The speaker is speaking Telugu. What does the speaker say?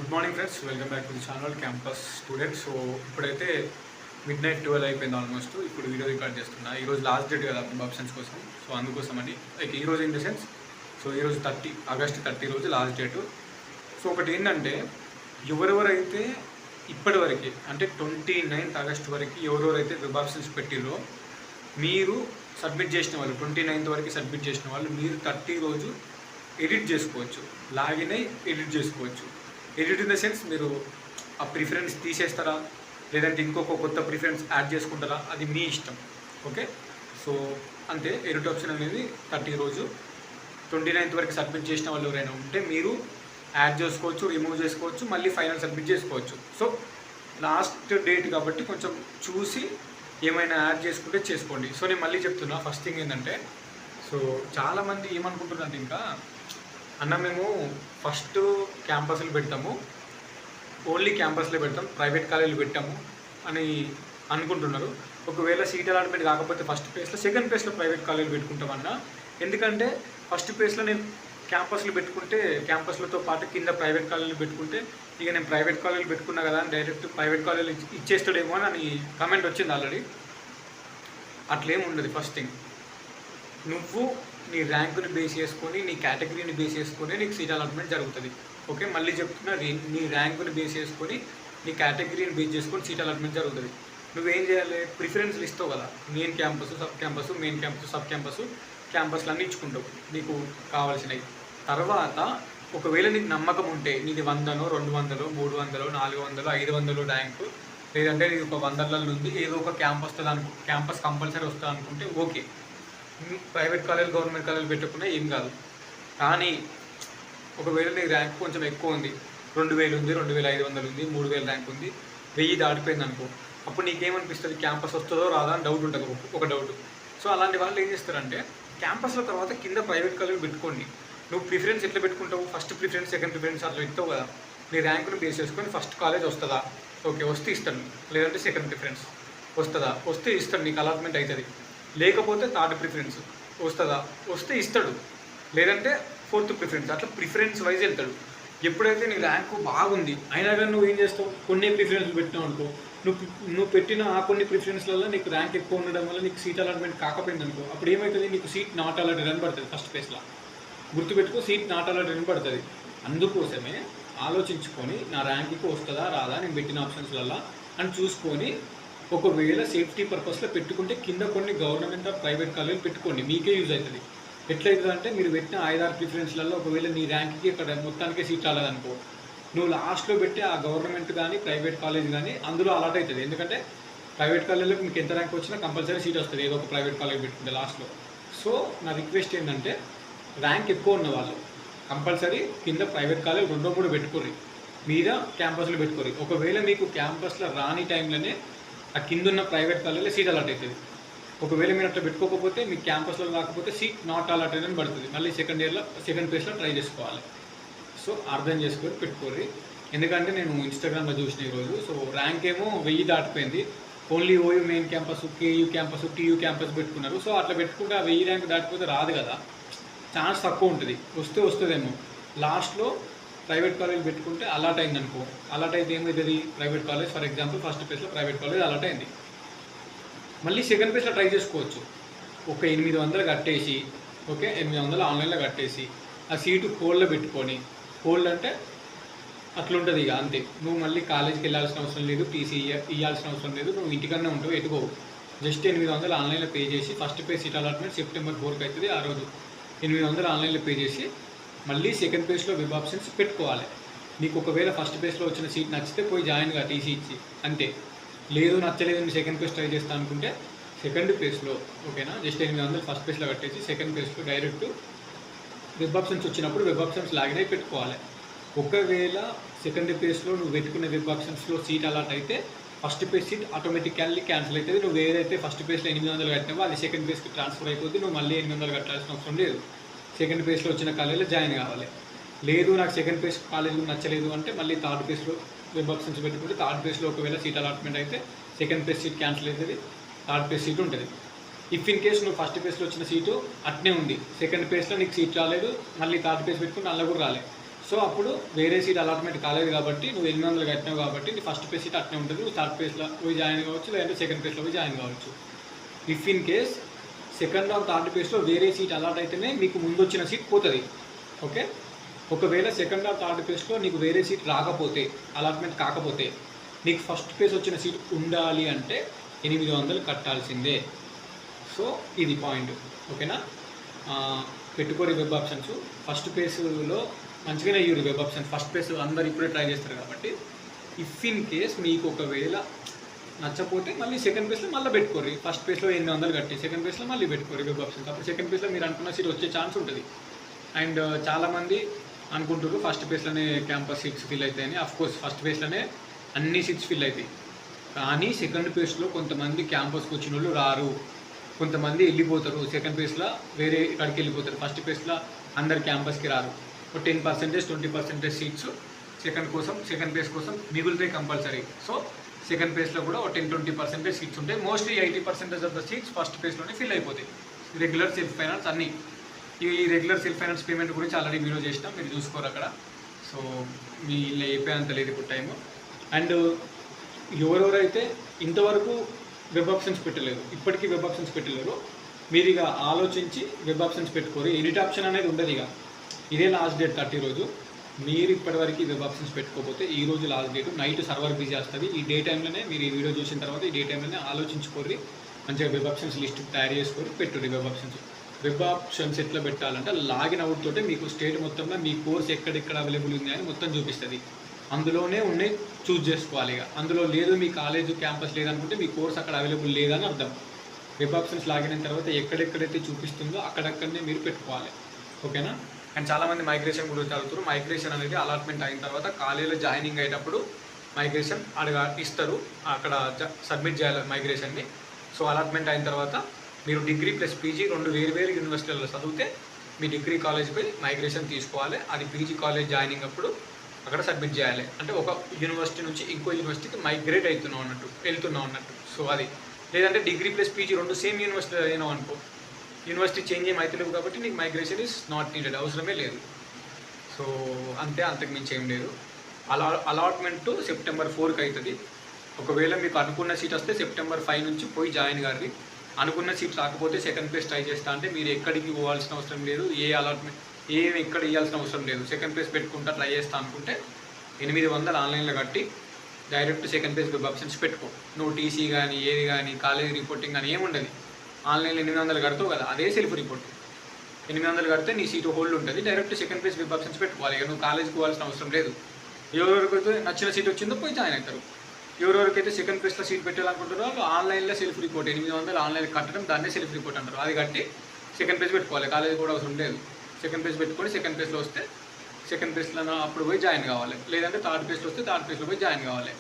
Good morning friends, welcome back to the channel campus students. So ఇప్పుడైతే మిడ్ నైట్ 12 అయిపోయింది ఆల్మోస్ట్. ఇప్పుడు వీడియో రికార్డ్ చేస్తున్నా. ఈరోజు లాస్ట్ డేట్ కదా ఆప్షన్స్ కోసం. సో అందుకోసమని లైక్ ఈరోజు ఇన్ ద సెన్స్, సో ఈరోజు ఆగస్ట్ 30 రోజు లాస్ట్ డేటు. సో ఒకటి ఏంటంటే, ఎవరెవరైతే ఇప్పటివరకు అంటే 29th ఆగస్ట్ వరకు ఎవరెవరైతే వెబ్ ఆప్షన్స్ పెట్టిరో మీరు సబ్మిట్ చేసిన వాళ్ళు 29th వరకు సబ్మిట్ చేసిన వాళ్ళు మీరు 30 రోజు ఎడిట్ చేసుకోవచ్చు. లాగిన్ అయ్యి ఎడిట్ చేసుకోవచ్చు. ఎడిట్ ఇన్ ద సెన్స్, మీరు ఆ ప్రిఫరెన్స్ తీసేస్తారా లేదంటే ఇంకొక కొత్త ప్రిఫరెన్స్ యాడ్ చేసుకుంటారా, అది మీ ఇష్టం. ఓకే, సో అంతే. ఎడిట్ ఆప్షన్ అనేది 30 రోజు 29th వరకు సబ్మిట్ చేసిన వాళ్ళు ఎవరైనా ఉంటే మీరు యాడ్ చేసుకోవచ్చు, రిమూవ్ చేసుకోవచ్చు, మళ్ళీ ఫైనల్ సబ్మిట్ చేసుకోవచ్చు. సో లాస్ట్ డేట్ కాబట్టి కొంచెం చూసి ఏమైనా యాడ్ చేసుకుంటే చేసుకోండి. సో నేను మళ్ళీ చెప్తున్నా, ఫస్ట్ థింగ్ ఏంటంటే, సో చాలామంది ఏమనుకుంటున్నారంటే, ఇంకా అన్న మేము ఫస్ట్ క్యాంపస్లు పెడతాము, ఓన్లీ క్యాంపస్లో పెడతాం, ప్రైవేట్ కాలేజీలు పెట్టాము అని అనుకుంటున్నారు. ఒకవేళ సీట్ అలాట్మెంట్ కాకపోతే ఫస్ట్ ప్లేస్లో, సెకండ్ ప్లేస్లో ప్రైవేట్ కాలేజీలు పెట్టుకుంటామన్నా. ఎందుకంటే ఫస్ట్ ప్లేస్లో నేను క్యాంపస్లు పెట్టుకుంటే క్యాంపస్లతో పాటు కింద ప్రైవేట్ కాలేజీలు పెట్టుకుంటే ఇక నేను ప్రైవేట్ కాలేజీలు పెట్టుకున్నా కదా అని డైరెక్ట్ ప్రైవేట్ కాలేజీలు ఇచ్చేస్తాడేమో అని కామెంట్ వచ్చింది ఆల్రెడీ. అట్లేం ఉండదు. ఫస్ట్ థింగ్, నువ్వు నీ ర్యాంకుని బేస్ చేసుకొని, నీ కేటగిరీని బేస్ చేసుకొని నీకు సీట్ అలాట్మెంట్ జరుగుతుంది. ఓకే, మళ్ళీ చెప్తున్నా, నీ ర్యాంకుని బేస్ చేసుకొని, నీ కేటగిరీని బేస్ చేసుకొని సీట్ అలాట్మెంట్ జరుగుతుంది. నువ్వేం చేయాలి, ప్రిఫరెన్స్లు ఇస్తావు కదా, main campus, sub campus, main campus, sub campus, క్యాంపస్లు అన్నీ ఇచ్చుకుంటావు నీకు కావాల్సినవి. తర్వాత ఒకవేళ నీకు నమ్మకం ఉంటే, నీది 100, 200, 300, 400, 500 ర్యాంకు, లేదంటే నీది ఒక 100లలో ఉంది, ఏదో ఒక క్యాంపస్ కంపల్సరీ వస్తా అనుకుంటే okay. Private college, government college పెట్టుకున్నా ఏం కాదు. కానీ ఒకవేళ నీ ర్యాంక్ కొంచెం ఎక్కువ ఉంది, 2000 ఉంది, 2500 ఉంది, 3000 ర్యాంక్ ఉంది, 1000 దాటిపోయింది అనుకో, అప్పుడు నీకేమనిపిస్తుంది, క్యాంపస్ వస్తుందో రాదా అని డౌట్ ఉంటుంది, ఒక డౌట్. సో అలాంటి వాళ్ళు ఏం చేస్తారంటే, క్యాంపస్ల తర్వాత కింద ప్రైవేట్ కాలేజ్ పెట్టుకోండి. నువ్వు ప్రిఫరెన్స్ ఎట్లా పెట్టుకుంటావు, ఫస్ట్ ప్రిఫరెన్స్, సెకండ్ ప్రిఫరెన్స్ అట్లా ఇస్తావు కదా. నీ ర్యాంకును బేస్ చేసుకొని ఫస్ట్ కాలేజ్ వస్తుందా, ఓకే వస్తే ఇస్తాడు, లేదంటే సెకండ్ ప్రిఫరెన్స్ వస్తుందా, వస్తే ఇస్తాడు, నీకు అలాట్మెంట్ అవుతుంది. లేకపోతే థర్డ్ ప్రిఫరెన్స్ వస్తుందా, వస్తే ఇస్తాడు, లేదంటే ఫోర్త్ ప్రిఫరెన్స్, అట్లా ప్రిఫరెన్స్ వైజ్ వెళ్తాడు. ఎప్పుడైతే నీ ర్యాంకు బాగుంది అయినా కానీ నువ్వు ఏం చేస్తావు, కొన్ని ప్రిఫరెన్స్లు పెట్టినావు అనుకో, నువ్వు పెట్టిన ఆ కొన్ని ప్రిఫరెన్స్లలో నీకు ర్యాంక్ ఎక్కువ ఉండడం వల్ల నీకు సీట్ అలాట్మెంట్ కాకపోయింది అనుకో, అప్పుడు ఏమవుతుంది, నీకు సీట్ నాట్ అలాటెడ్ అని పడుతుంది. ఫస్ట్ ప్లేస్లో గుర్తుపెట్టుకో, సీట్ నాట్ అలాటెడ్ అని పడుతుంది. అందుకోసమే ఆలోచించుకొని నా ర్యాంక్కి వస్తుందా రాదా నేను పెట్టిన ఆప్షన్స్లలో అని చూసుకొని, ఒకవేళ సేఫ్టీ పర్పస్లో పెట్టుకుంటే కింద కొన్ని గవర్నమెంట్ ఆర్ ప్రైవేట్ కాలేజీలు పెట్టుకోండి, మీకే యూజ్ అవుతుంది. ఎట్లయితుంది అంటే, మీరు పెట్టిన 5-6 ప్రిఫరెన్స్లలో ఒకవేళ నీ ర్యాంక్కి అక్కడ మొత్తానికే సీట్ రాలేదనుకో, నువ్వు లాస్ట్లో పెట్టి ఆ గవర్నమెంట్ కానీ ప్రైవేట్ కాలేజ్ కానీ అందులో అలాట్ అవుతుంది. ఎందుకంటే ప్రైవేట్ కాలేజీలో మీకు ఎంత ర్యాంక్ వచ్చినా కంపల్సరీ సీట్ వస్తుంది, ఏదో ఒక ప్రైవేట్ కాలేజ్ పెట్టుకుంటే లాస్ట్లో. సో నా రిక్వెస్ట్ ఏంటంటే, ర్యాంక్ ఎక్కువ ఉన్న వాళ్ళు కంపల్సరీ కింద ప్రైవేట్ కాలేజ్ 2-3 పెట్టుకోరు, మీద క్యాంపస్లో పెట్టుకోరు. ఒకవేళ మీకు క్యాంపస్లో రాని టైంలోనే ఆ కింద ఉన్న ప్రైవేట్ కాలేజీలో సీట్ అలాట్ అవుతుంది. ఒకవేళ మీరు అట్లా పెట్టుకోకపోతే మీకు క్యాంపస్లో కాకపోతే సీట్ నాట్ అలాటెడ్ అని పడుతుంది. మళ్ళీ సెకండ్ ప్లేస్లో ట్రై చేసుకోవాలి. సో అర్థం చేసుకొని పెట్టుకోర్రి. ఎందుకంటే నేను ఇన్స్టాగ్రామ్లో చూసిన ఈరోజు, సో ర్యాంక్ ఏమో 1000 దాటిపోయింది. Only OU main campus, KU campus, TU campus పెట్టుకున్నారు. సో అట్లా పెట్టుకుంటే ఆ 1000 ర్యాంక్ దాటిపోతే రాదు కదా, ఛాన్స్ తక్కువ ఉంటుంది. వస్తుందేమో. లాస్ట్లో ప్రైవేట్ కాలేజ్ పెట్టుకుంటే అలాట్ అయింది అనుకో, అలాట్ అయితే ఏమవుతుంది, private college for example first ప్లేస్లో ప్రైవేట్ కాలేజ్ అలాట్ అయింది, మళ్ళీ సెకండ్ ప్లేస్లో ట్రై చేసుకోవచ్చు. ఒక 800 కట్టేసి, ఓకే 800 ఆన్లైన్లో కట్టేసి ఆ సీటు హోల్డ్లో పెట్టుకొని, హోల్డ్ అంటే అట్లుంటుంది ఇక అంతే. నువ్వు మళ్ళీ కాలేజ్కి వెళ్ళాల్సిన అవసరం లేదు, టీసీ ఇవ్వాల్సిన అవసరం లేదు, నువ్వు ఇంటికన్నా ఉంటావు, ఎటుకోవు. జస్ట్ 800 ఆన్లైన్లో పే చేసి, first pay seat allotment September 4కి అవుతుంది. ఆ రోజు 800 ఆన్లైన్లో పే చేసి మళ్ళీ సెకండ్ ప్లేస్లో వెబ్ ఆప్షన్స్ పెట్టుకోవాలి. నీకు ఒకవేళ ఫస్ట్ ప్లేస్లో వచ్చిన సీట్ నచ్చితే పోయి జాయిన్గా టీసీ ఇచ్చి అంతే. లేదు నచ్చలేదు, నేను సెకండ్ ప్లేస్ ట్రై చేస్తాను అనుకుంటే సెకండ్ ప్లేస్లో, ఓకేనా, జస్ట్ 800 ఫస్ట్ ప్లేస్లో కట్టేసి సెకండ్ ప్లేస్లో డైరెక్ట్ వెబ్ ఆప్షన్స్ వచ్చినప్పుడు వెబ్ ఆప్షన్స్ లాగిన్ అయి పెట్టుకోవాలి. ఒకవేళ సెకండ్ ప్లేస్లో నువ్వు పెట్టుకున్న వెబ్ ఆప్షన్స్లో సీట్ అలాట్ అయితే first place seat automatically cancel అవుతుంది. నువ్వు ఏదైతే ఫస్ట్ ప్లేస్లో 800 కట్టినావో అది సెకండ్ ప్లేస్కి ట్రాన్స్ఫర్ అయిపోతుంది. నువ్వు మళ్ళీ 800 కట్టాల్సిన అవసరం లేదు. సెకండ్ ప్లేస్లో వచ్చిన కాలేజీలో జాయిన్ కావాలి. లేదు నాకు సెకండ్ ప్లేస్ కాలేజీలో నచ్చలేదు అంటే మళ్ళీ థర్డ్ ప్లేస్లో వెబ్ ఆప్షన్స్ పెట్టుకుంటే థర్డ్ ప్లేస్లో ఒకవేళ సీట్ అలాట్మెంట్ అయితే సెకండ్ ప్లేస్ సీట్ క్యాన్సిల్ అవుతుంది, థర్డ్ ప్లేస్ సీట్ ఉంటుంది. ఇఫ్ ఇన్ కేసు నువ్వు ఫస్ట్ ప్లేస్లో వచ్చిన సీటు అట్నే ఉంది, సెకండ్ ప్లేస్లో నీకు సీట్ రాలేదు, మళ్ళీ థర్డ్ ప్లేస్ పెట్టుకుంటే అందులో కూడా రాలేదు, సో అప్పుడు వేరే సీట్ అలాట్మెంట్ కాలేదు కాబట్టి నువ్వు 800 కట్టినావు కాబట్టి నీ ఫస్ట్ పేజ్ సీట్ అట్నే ఉంటుంది, నువ్వు థర్డ్ పేజ్లో పోయి జాయిన్ కావచ్చు, లేదంటే సెకండ్ పేజ్లో పోయి జాయిన్ కావచ్చు. If in case second or third పేజ్లో వేరే సీట్ అలాట్ అయితేనే మీకు ముందు వచ్చిన సీట్ పోతుంది. ఓకే, ఒకవేళ సెకండ్ ఆర్ థర్డ్ పేజ్లో నీకు వేరే సీట్ రాకపోతే, అలాట్మెంట్ కాకపోతే, నీకు ఫస్ట్ పేజ్ వచ్చిన సీట్ ఉండాలి అంటే 800 కట్టాల్సిందే. సో ఇది పాయింట్. ఓకేనా, పెట్టుకోరి వెబ్ ఆప్షన్స్. ఫస్ట్ పేజ్లో మంచిగానే Ayyuri web option. First page అందరు ఇప్పుడే ట్రై చేస్తారు కాబట్టి ఇఫ్ ఇన్ కేస్ మీకు ఒకవేళ నచ్చపోతే మళ్ళీ సెకండ్ పేజ్లో మళ్ళీ పెట్టుకోరు. ఫస్ట్ పేజ్లో 800 కట్టి సెకండ్ పేజ్లో మళ్ళీ పెట్టుకోరు వెబ్ ఆప్షన్స్. అప్పుడు సెకండ్ పేజ్లో మీరు అనుకున్న సీట్ వచ్చే ఛాన్స్ ఉంటుంది. అండ్ చాలామంది అనుకుంటారు ఫస్ట్ పేజ్లోనే క్యాంపస్ సీట్స్ ఫిల్ అవుతాయని. అఫ్కోర్స్ ఫస్ట్ పేజ్లోనే అన్ని సీట్స్ ఫిల్ అవుతాయి, కానీ సెకండ్ పేజ్లో కొంతమంది క్యాంపస్కి వచ్చిన వాళ్ళు రారు, కొంతమంది వెళ్ళిపోతారు. సెకండ్ పేజ్లో వేరే ఇక్కడికి వెళ్ళిపోతారు. ఫస్ట్ పేజ్లో అందరు క్యాంపస్కి రారు. 10%, 20% సీట్స్ సెకండ్ పేజ్ కోసం మిగులుతాయి కంపల్సరీ. సో సెకండ్ పేజ్లో కూడా 10-20% సీట్స్ ఉంటాయి. Mostly 80% of the seats first పేజ్లోనే ఫిల్ అయిపోతాయి. రెగ్యులర్ సెల్ఫ్ ఫైనాన్స్ అన్నీ. ఈ రెగ్యులర్ సెల్ఫ్ ఫైనాన్స్ పేమెంట్ గురించి ఆల్రెడీ వీడియో చేసినాం, మీరు చూసుకోరు అక్కడ. సో మీ ఇలా అయిపోయేంత లేదు ఇప్పుడు టైము. అండ్ ఎవరెవరైతే ఇంతవరకు వెబ్ ఆప్షన్స్ పెట్టలేదు, ఇప్పటికీ వెబ్ ఆప్షన్స్ పెట్టలేరు, మీరు ఇక ఆలోచించి వెబ్ ఆప్షన్స్ పెట్టుకోరు. ఎడిట్ ఆప్షన్ అనేది ఉండదు. ఇక ఇదే లాస్ట్ డేట్ 30 రోజు. మీరు ఇప్పటివరకు వెబ్ ఆప్షన్స్ పెట్టుకోకపోతే ఈ రోజు last date. Night server busy వస్తుంది. ఈ డే టైంలోనే మీరు ఈ వీడియో చూసిన తర్వాత ఈ డే టైంలోనే ఆలోచించుకోరి, మంచిగా వెబ్ ఆప్షన్స్ లిస్ట్ తయారు చేసుకొని పెట్టుర్రి. వెబ్ ఆప్షన్స్ ఎట్లా పెట్టాలంటే లాగిన్ అవుట్ తోటే మీకు స్టేట్ మొత్తంలో మీ కోర్స్ ఎక్కడెక్కడ అవైలబుల్ ఉంది అని మొత్తం చూపిస్తుంది. అందులోనే ఉన్నాయి చూస్ చేసుకోవాలి. ఇక అందులో లేదు, మీ కాలేజ్ క్యాంపస్ లేదనుకుంటే మీ కోర్స్ అక్కడ అవైలబుల్ లేదని అర్థం. వెబ్ ఆప్షన్స్ లాగిన్ అయిన తర్వాత ఎక్కడెక్కడైతే చూపిస్తుందో అక్కడక్కడనే మీరు పెట్టుకోవాలి. ఓకేనా. అండ్ చాలామంది మైగ్రేషన్ గురించి అడుగుతారు. మైగ్రేషన్ అనేది అలాట్మెంట్ అయిన తర్వాత కాలేజీలో జాయినింగ్ అయ్యేటప్పుడు మైగ్రేషన్ ఇస్తారు, అక్కడ సబ్మిట్ చేయాలి మైగ్రేషన్ని. సో అలాట్మెంట్ అయిన తర్వాత మీరు డిగ్రీ ప్లస్ పీజీ 2 వేరు యూనివర్సిటీలలో చదివితే మీ డిగ్రీ కాలేజ్పై మైగ్రేషన్ తీసుకోవాలి. అది పీజీ కాలేజ్ జాయినింగ్ అప్పుడు అక్కడ సబ్మిట్ చేయాలి. అంటే ఒక యూనివర్సిటీ నుంచి ఇంకో యూనివర్సిటీకి మైగ్రేట్ వెళ్తున్నాం అన్నట్టు. సో అది లేదంటే degree plus PG 2 same university అయినావు అనుకో, యూనివర్సిటీ చేంజ్ ఏం అవుతలేవు కాబట్టి నీకు మైగ్రేషన్ ఈజ్ నాట్ నీడెడ్, అవసరమే లేదు. సో అంతే, అంతకు మించి ఏం లేదు. అలాట్మెంట్ సెప్టెంబర్ 4కి అవుతుంది. ఒకవేళ మీకు అనుకున్న సీట్ వస్తే సెప్టెంబర్ 5 నుంచి పోయి జాయిన్ గారి. అనుకున్న సీట్ రాకపోతే సెకండ్ పేజ్ ట్రై చేస్తా అంటే మీరు ఎక్కడికి పోవాల్సిన అవసరం లేదు. ఎక్కడ ఇవ్వాల్సిన అవసరం లేదు. సెకండ్ పేజ్ పెట్టుకుంటా ట్రై చేస్తా అనుకుంటే 800 ఆన్లైన్లో కట్టి direct second page web options పెట్టుకో. నువ్వు టీసీ కానీ ఏది కానీ కాలేజ్ రిపోర్టింగ్ కానీ ఏముండదు. ఆన్లైన్లో 800 కడతావు కదా, అదే సెల్ఫ్ రిపోర్టింగ్. 800 కడితే నీ సీటు హోల్డ్ ఉంటుంది. Direct second page web options పెట్టుకోవాలి. ఇక నువ్వు కాలేజ్కి పోవాల్సిన అవసరం లేదు. ఎవరెవరికైతే నచ్చిన సీట్ వచ్చిందో పోయి జాయిన్ అవుతారు. ఎవరెవరికైతే సెకండ్ పేజ్లో సీట్ పెట్టాలనుకుంటారో వాళ్ళు ఆన్లైన్లో సెల్ఫ్ రిపోర్ట్ 800 ఆన్లైన్ కట్టడం, దాన్నే సెల్ఫ్ రిపోర్ట్ అంటారు. అది కట్టి సెకండ్ పేజ్ పెట్టుకోవాలి. కాలేజ్ కూడా అవసరం లేదు. సెకండ్ పేజ్ పెట్టుకొని సెకండ్ పేజ్లో వస్తే సెకండ్ పేజ్లో అప్పుడు పోయి జాయిన్ కావాలి, లేదంటే థర్డ్ పేజ్లో వస్తే థర్డ్ పేజ్లో పోయి జాయిన్ కావాలి.